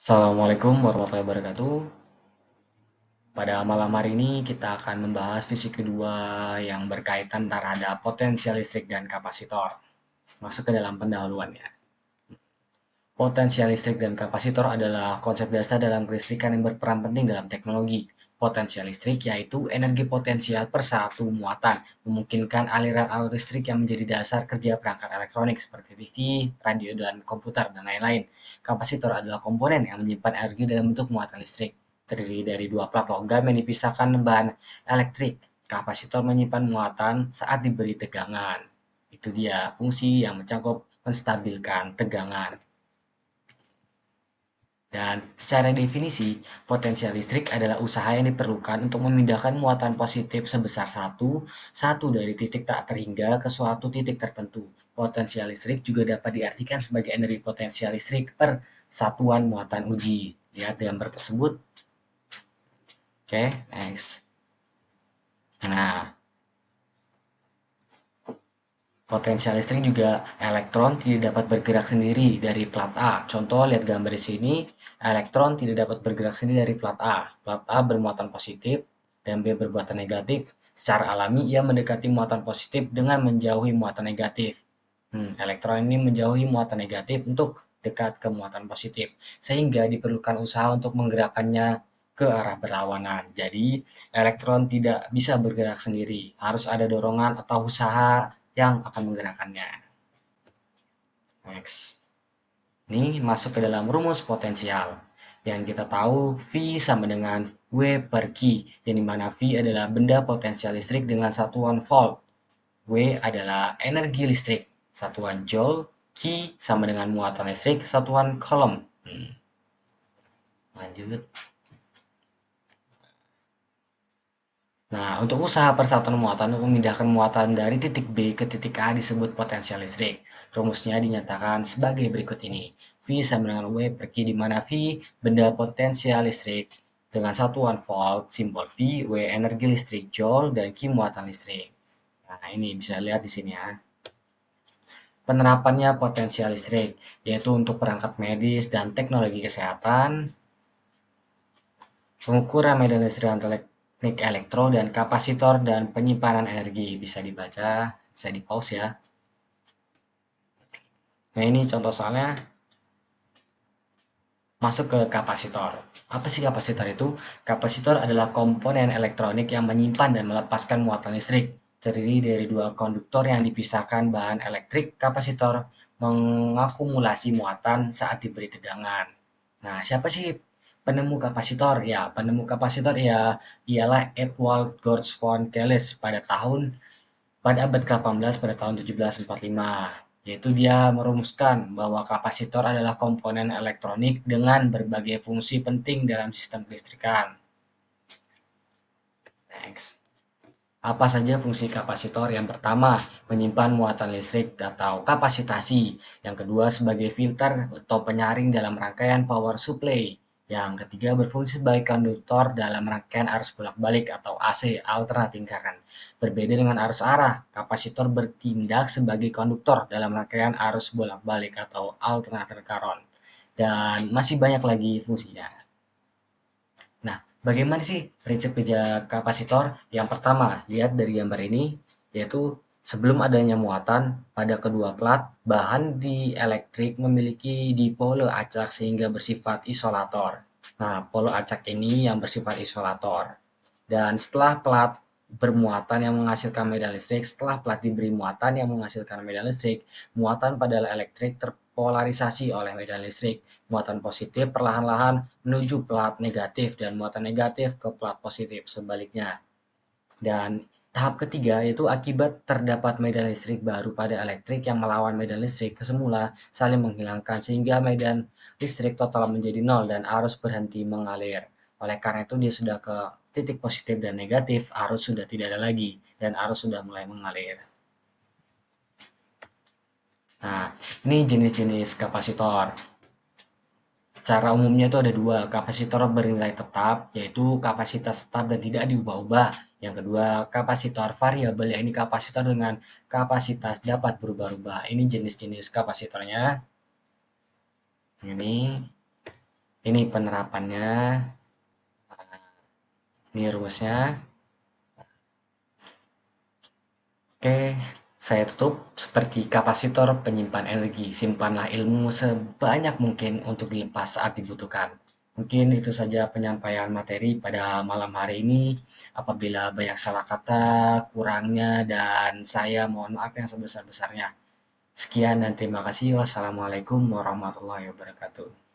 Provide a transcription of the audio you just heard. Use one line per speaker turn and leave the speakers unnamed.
Assalamualaikum warahmatullahi wabarakatuh. Pada malam hari ini kita akan membahas fisik kedua yang berkaitan terhadap potensial listrik dan kapasitor. Masuk ke dalam pendahuluannya. Potensial listrik dan kapasitor adalah konsep dasar dalam kelistrikan yang berperan penting dalam teknologi. Potensial listrik yaitu energi potensial per satu muatan, memungkinkan aliran arus listrik yang menjadi dasar kerja perangkat elektronik seperti TV, radio, dan komputer, dan lain-lain. Kapasitor adalah komponen yang menyimpan energi dalam bentuk muatan listrik. Terdiri dari dua plat logam yang dipisahkan bahan elektrik. Kapasitor menyimpan muatan saat diberi tegangan. Itu dia fungsi yang mencakup menstabilkan tegangan. Dan secara definisi, potensial listrik adalah usaha yang diperlukan untuk memindahkan muatan positif sebesar satu dari titik tak terhingga ke suatu titik tertentu. Potensial listrik juga dapat diartikan sebagai energi potensial listrik per satuan muatan uji. Lihat gambar tersebut. Oke, next. Nah, potensial listrik juga elektron tidak dapat bergerak sendiri dari plat A. Contoh lihat gambar di sini, elektron tidak dapat bergerak sendiri dari plat A. Plat A bermuatan positif dan B bermuatan negatif. Secara alami ia mendekati muatan positif dengan menjauhi muatan negatif. Elektron ini menjauhi muatan negatif untuk dekat ke muatan positif, sehingga diperlukan usaha untuk menggerakkannya ke arah berlawanan. Jadi, elektron tidak bisa bergerak sendiri, harus ada dorongan atau usaha yang akan menggerakkannya. Next. Ini masuk ke dalam rumus potensial. Yang kita tahu V sama dengan W per Q, yang dimana V adalah benda potensial listrik dengan satuan volt. W adalah energi listrik, satuan joule. Q sama dengan muatan listrik, satuan coulomb. Lanjut. Nah, untuk usaha persatuan muatan untuk memindahkan muatan dari titik B ke titik A disebut potensial listrik. Rumusnya dinyatakan sebagai berikut ini. V sama dengan W per Q, di mana V benda potensial listrik dengan satuan volt, simbol V, W energi listrik joule, dan Q muatan listrik. Nah, ini bisa lihat di sini ya. Penerapannya potensial listrik, yaitu untuk perangkat medis dan teknologi kesehatan, pengukuran medan listrik dan teknik elektro dan kapasitor dan penyimpanan energi. Bisa dibaca, saya di pause ya. Nah ini contoh soalnya masuk ke kapasitor. Apa sih kapasitor itu? Kapasitor adalah komponen elektronik yang menyimpan dan melepaskan muatan listrik. Terdiri dari dua konduktor yang dipisahkan bahan elektrik. Kapasitor mengakumulasi muatan saat diberi tegangan. Nah, siapa sih penemu kapasitor? Ya, penemu kapasitor ya ialah Edward George von Thales pada abad ke-18 pada tahun 1745, yaitu dia merumuskan bahwa kapasitor adalah komponen elektronik dengan berbagai fungsi penting dalam sistem kelistrikan. Next. Apa saja fungsi kapasitor? Yang pertama, menyimpan muatan listrik atau kapasitasi. Yang kedua, sebagai filter atau penyaring dalam rangkaian power supply. Yang ketiga, berfungsi sebagai konduktor dalam rangkaian arus bolak-balik atau AC, alternating current. Berbeda dengan arus arah, kapasitor bertindak sebagai konduktor dalam rangkaian arus bolak-balik atau alternating current. Dan masih banyak lagi fungsinya. Nah, bagaimana sih prinsip kerja kapasitor? Yang pertama, lihat dari gambar ini, yaitu sebelum adanya muatan pada kedua plat, bahan dielektrik memiliki dipole acak sehingga bersifat isolator. Nah, pole acak ini yang bersifat isolator. Dan setelah plat bermuatan yang menghasilkan medan listrik, setelah plat diberi muatan yang menghasilkan medan listrik, muatan pada elektrik terpolarisasi oleh medan listrik. Muatan positif perlahan-lahan menuju plat negatif dan muatan negatif ke plat positif sebaliknya. Dan tahap ketiga yaitu akibat terdapat medan listrik baru pada elektrik yang melawan medan listrik kesemula saling menghilangkan sehingga medan listrik total menjadi nol dan arus berhenti mengalir. Oleh karena itu dia sudah ke titik positif dan negatif, arus sudah tidak ada lagi dan arus sudah mulai mengalir. Nah, ini jenis-jenis kapasitor. Secara umumnya itu ada dua, kapasitor bernilai tetap, yaitu kapasitas tetap dan tidak diubah-ubah. Yang kedua, kapasitor variabel, yaitu kapasitor dengan kapasitas dapat berubah-ubah. Ini jenis-jenis kapasitornya. Ini. Ini penerapannya, ini rumusnya. Oke, saya tutup. Seperti kapasitor penyimpan energi, simpanlah ilmu sebanyak mungkin untuk dilepas saat dibutuhkan. Mungkin itu saja penyampaian materi pada malam hari ini. Apabila banyak salah kata, kurangnya, dan saya mohon maaf yang sebesar-besarnya. Sekian dan terima kasih. Wassalamualaikum warahmatullahi wabarakatuh.